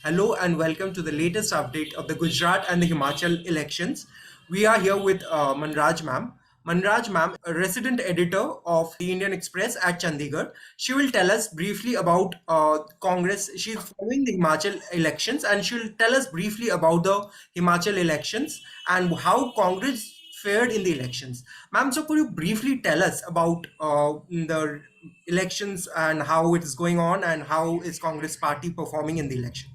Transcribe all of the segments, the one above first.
Hello and welcome to the latest update of the Gujarat and the Himachal elections. We are here with Manraj ma'am. Manraj ma'am, a resident editor of the Indian Express at Chandigarh. She will tell us briefly about Congress. She's following the Himachal elections and she'll tell us briefly about the Himachal elections and how Congress fared in the elections. Ma'am, so could you briefly tell us about the elections and how it is going on and how is Congress party performing in the election?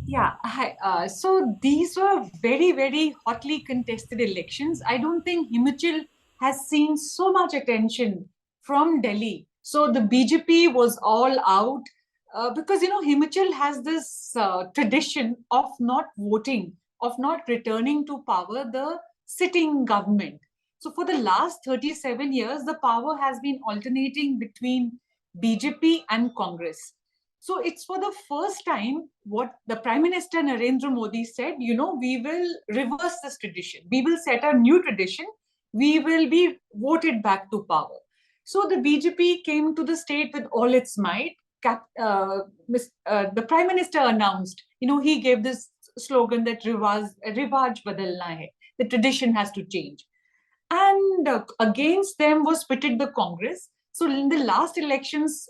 Yeah, hi. So these were very, very hotly contested elections. I don't think Himachal has seen so much attention from Delhi. So the BJP was all out because, Himachal has this tradition of not voting, of not returning to power the sitting government. So for the last 37 years, the power has been alternating between BJP and Congress. So it's for the first time what the Prime Minister Narendra Modi said, we will reverse this tradition. We will set a new tradition. We will be voted back to power. So the BJP came to the state with all its might. The Prime Minister announced, he gave this slogan that Rivaj Badalna hai. The tradition has to change. And against them was pitted the Congress. So in the last elections,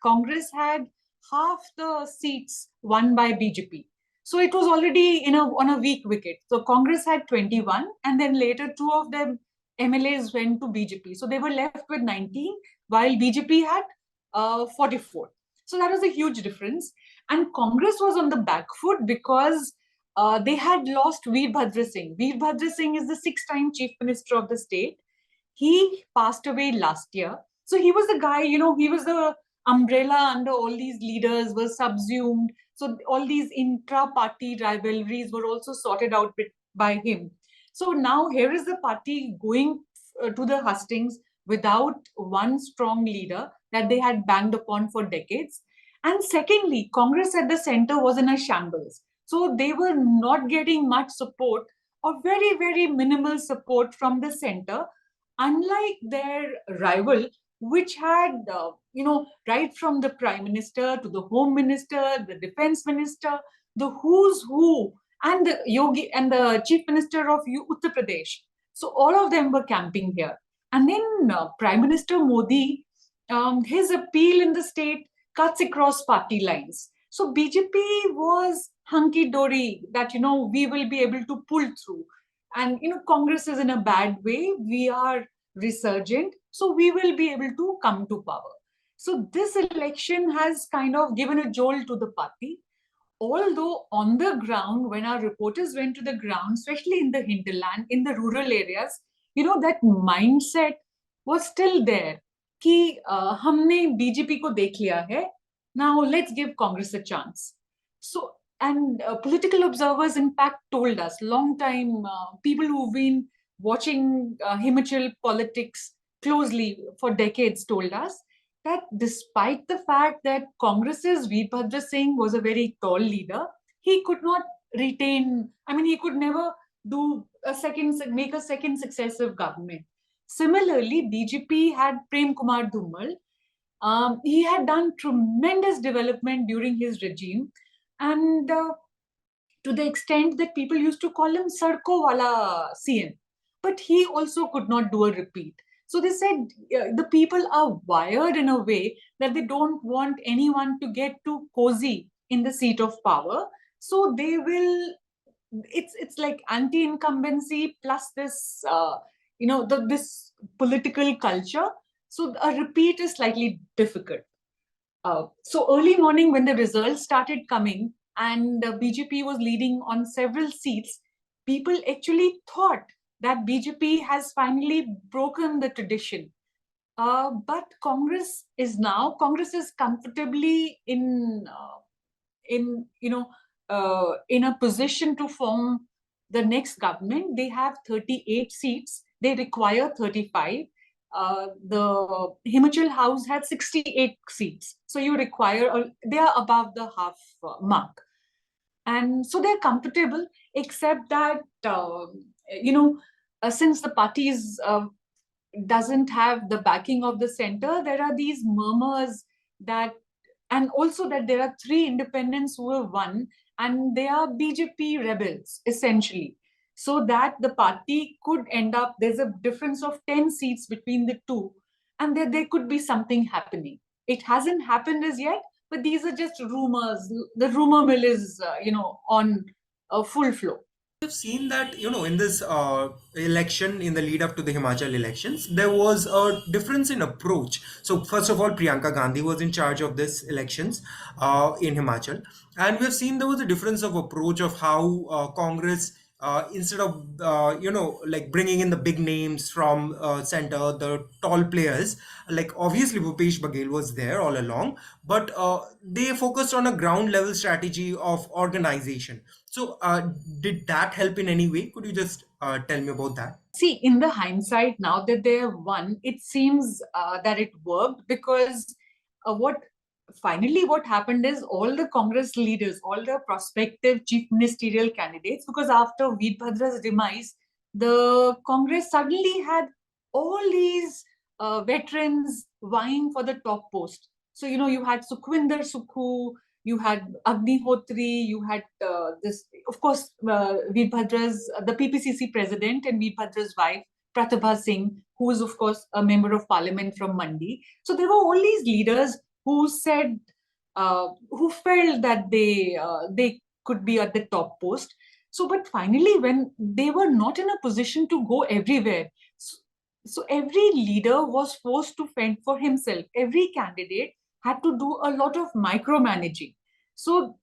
Congress had half the seats won by BJP. So it was already on a weak wicket. So Congress had 21, and then later two of them MLAs went to BJP. So they were left with 19, while BJP had 44. So that was a huge difference. And Congress was on the back foot because they had lost Veerbhadra Singh. Veerbhadra Singh is the six-time chief minister of the state. He passed away last year. So he was the guy, he was the umbrella under all these leaders were subsumed. So all these intra-party rivalries were also sorted out by him. So now here is the party going to the hustings without one strong leader that they had banged upon for decades. And secondly, Congress at the center was in a shambles. So they were not getting much support or very, very minimal support from the center, unlike their rival, which had, right from the prime minister to the home minister, the defense minister, the who's who, and the yogi and the chief minister of Uttar Pradesh. So all of them were camping here. And then Prime Minister Modi, his appeal in the state cuts across party lines. So BJP was hunky dory that we will be able to pull through, and Congress is in a bad way. We are resurgent, so we will be able to come to power. So this election has kind of given a jolt to the party. Although on the ground, when our reporters went to the ground, especially in the hinterland, in the rural areas, that mindset was still there कि हमने BJP को देख लिया है, now let's give Congress a chance. So, and political observers in fact told us, long time people who've been watching Himachal politics closely for decades told us that despite the fact that Congress's Veerbhadra Singh was a very tall leader, he could not retain, he could never make a second successive government. Similarly, BJP had Prem Kumar Dhumal. He had done tremendous development during his regime, and to the extent that people used to call him Sarko Wala CM. But he also could not do a repeat. So they said the people are wired in a way that they don't want anyone to get too cozy in the seat of power. So they will. It's like anti-incumbency plus this this political culture. So a repeat is slightly difficult. So early morning when the results started coming and BJP was leading on several seats, people actually thought that BJP has finally broken the tradition. But Congress is comfortably in a position to form the next government. They have 38 seats. They require 35. The Himachal House had 68 seats. So they are above the half mark. And so they're comfortable, except that, since the parties doesn't have the backing of the center, there are these murmurs that, and also that there are three independents who have won, and they are BJP rebels essentially. So that the party could end up, there's a difference of 10 seats between the two, and there could be something happening. It hasn't happened as yet, but these are just rumors. The rumor mill is, on full flow. We've seen that, in this election, in the lead up to the Himachal elections, there was a difference in approach. So, first of all, Priyanka Gandhi was in charge of this elections in Himachal, and we've seen there was a difference of approach of how Congress, instead of like bringing in the big names from center, the tall players, like obviously Bhupesh Baghel was there all along, but they focused on a ground level strategy of organization. So, did that help in any way? Could you just tell me about that? See, in the hindsight, now that they have won, it seems that it worked, because what happened is all the Congress leaders, all the prospective chief ministerial candidates, because after Veerbhadra's demise, the Congress suddenly had all these veterans vying for the top post. So, you had Sukhwinder Sukhu, you had Agnihotri, you had this, of course, Veerbhadra's, the PPCC president, and Veerbhadra's wife, Pratibha Singh, who is, of course, a member of parliament from Mandi. So there were all these leaders who said, who felt that they could be at the top post. So, but finally, when they were not in a position to go everywhere, so every leader was forced to fend for himself. Every candidate had to do a lot of micromanaging. So,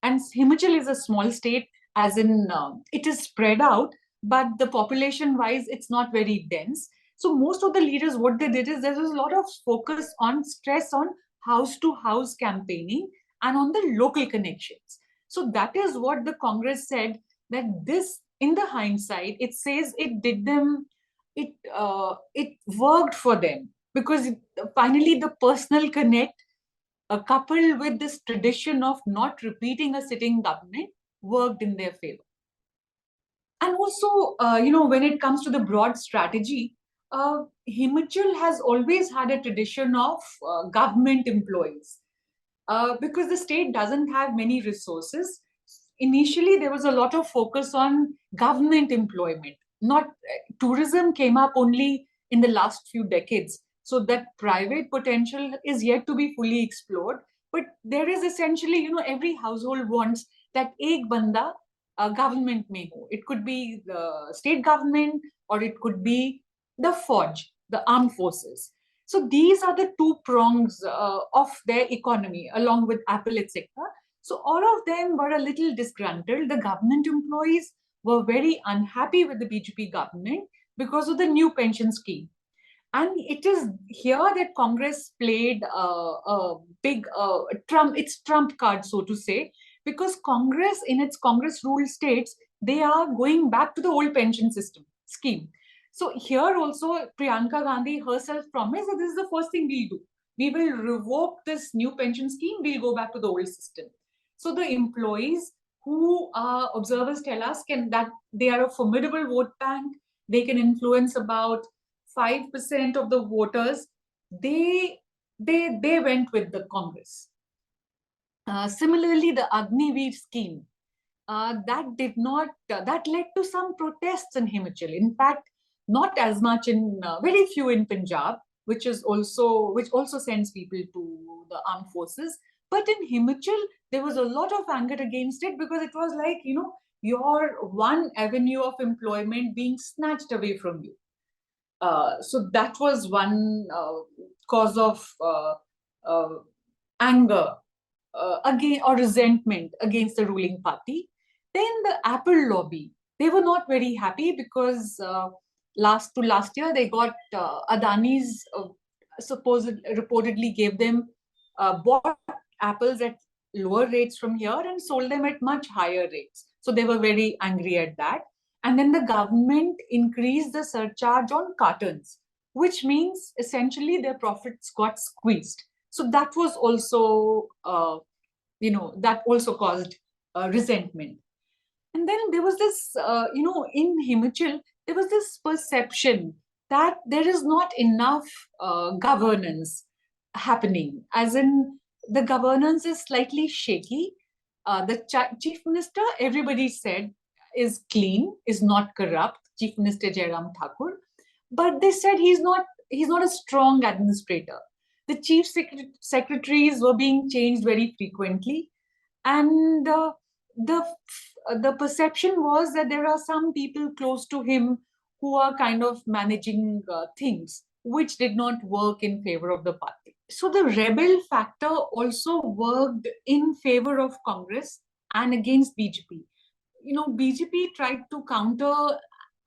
and Himachal is a small state, as in it is spread out, but the population wise, it's not very dense. So, most of the leaders, what they did is there was a lot of focus on stress on house to house campaigning and on the local connections. So, that is what the Congress said, that this, in the hindsight, it says it did them, it worked for them, because finally the personal connect, coupled with this tradition of not repeating a sitting government, worked in their favor. And also, when it comes to the broad strategy, Himachal has always had a tradition of government employees, because the state doesn't have many resources. Initially, there was a lot of focus on government employment. Not tourism came up only in the last few decades, so that private potential is yet to be fully explored. But there is essentially, every household wants that ek banda government mein ho. It could be the state government, or it could be the Fauj, the armed forces. So these are the two prongs of their economy, along with Apple, etc. So all of them were a little disgruntled. The government employees were very unhappy with the BJP government because of the new pension scheme. And it is here that Congress played a big its trump card, so to say, because Congress, in its Congress ruled states, they are going back to the old pension system scheme. So here also, Priyanka Gandhi herself promised that this is the first thing we'll do. We will revoke this new pension scheme. We'll go back to the old system. So the employees, who observers tell us, can that they are a formidable vote bank. They can influence about 5% of the voters. They went with the Congress. Similarly, the Agniveer scheme, that led to some protests in Himachal. In fact, not as much in very few in Punjab, which also sends people to the armed forces. But in Himachal, there was a lot of anger against it, because it was like, your one avenue of employment being snatched away from you. So that was one cause of anger again, or resentment against the ruling party. Then the Apple lobby, they were not very happy, because last year they got Adani's reportedly gave them bought apples at lower rates from here and sold them at much higher rates. So they were very angry at that. And then the government increased the surcharge on cartons, which means essentially their profits got squeezed. So that was also, that also caused resentment. And then there was this, in Himachal, there was this perception that there is not enough governance happening. As in, the governance is slightly shaky. The chief minister, everybody said, is clean, is not corrupt. Chief Minister Jairam Thakur, but they said he's not a strong administrator. The secretaries were being changed very frequently, and the the perception was that there are some people close to him who are kind of managing things which did not work in favor of the party. So the rebel factor also worked in favor of Congress and against BJP. BJP tried to counter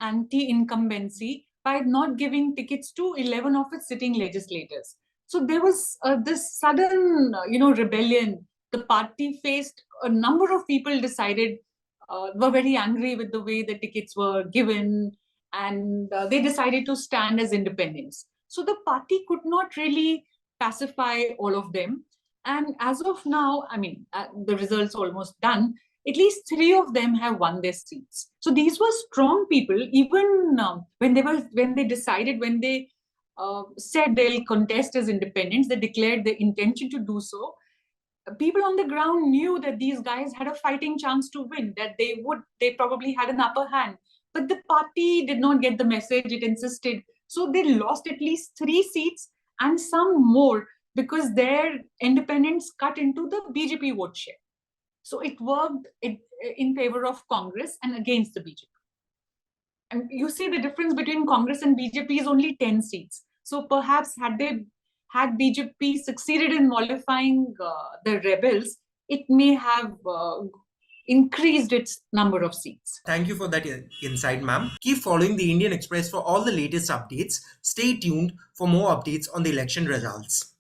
anti-incumbency by not giving tickets to 11 of its sitting legislators. So there was this sudden, rebellion. The party faced a number of people decided were very angry with the way the tickets were given, and they decided to stand as independents. So the party could not really pacify all of them. And as of now, I mean, the results almost done. At least three of them have won their seats. So these were strong people. Even when they said they'll contest as independents, they declared the intention to do so. People on the ground knew that these guys had a fighting chance to win, that they probably had an upper hand. But the party did not get the message, it insisted. So they lost at least three seats and some more because their independents cut into the BJP vote share. So it worked in favor of Congress and against the BJP. And you see the difference between Congress and BJP is only 10 seats. So perhaps had BJP succeeded in mollifying the rebels, it may have increased its number of seats. Thank you for that insight, ma'am. Keep following the Indian Express for all the latest updates. Stay tuned for more updates on the election results.